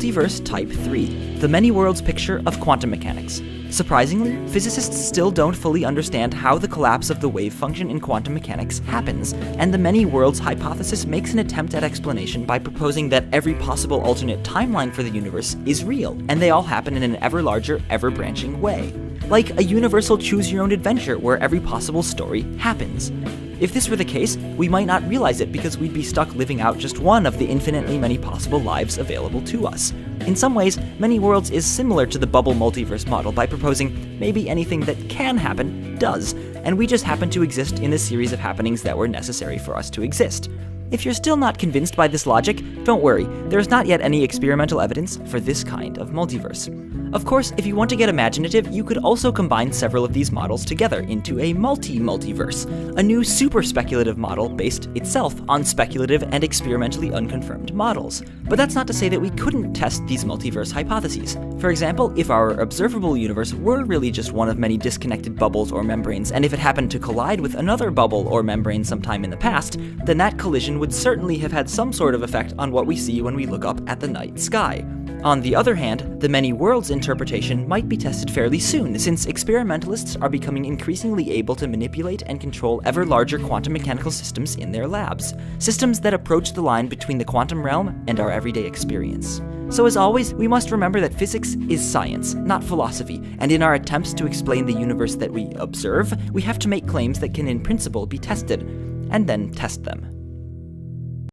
Multiverse Type 3, the many worlds picture of quantum mechanics. Surprisingly, physicists still don't fully understand how the collapse of the wave function in quantum mechanics happens, and the many worlds hypothesis makes an attempt at explanation by proposing that every possible alternate timeline for the universe is real, and they all happen in an ever larger, ever-branching way. Like a universal choose-your-own-adventure where every possible story happens. If this were the case, we might not realize it because we'd be stuck living out just one of the infinitely many possible lives available to us. In some ways, Many Worlds is similar to the bubble multiverse model by proposing maybe anything that can happen does, and we just happen to exist in the series of happenings that were necessary for us to exist. If you're still not convinced by this logic, don't worry, there's not yet any experimental evidence for this kind of multiverse. Of course, if you want to get imaginative, you could also combine several of these models together into a multi-multiverse, a new super speculative model based itself on speculative and experimentally unconfirmed models. But that's not to say that we couldn't test these multiverse hypotheses. For example, if our observable universe were really just one of many disconnected bubbles or membranes, and if it happened to collide with another bubble or membrane sometime in the past, then that collision would certainly have had some sort of effect on what we see when we look up at the night sky. On the other hand, the many worlds interpretation might be tested fairly soon, since experimentalists are becoming increasingly able to manipulate and control ever larger quantum mechanical systems in their labs, systems that approach the line between the quantum realm and our everyday experience. So as always, we must remember that physics is science, not philosophy, and in our attempts to explain the universe that we observe, we have to make claims that can in principle be tested, and then test them.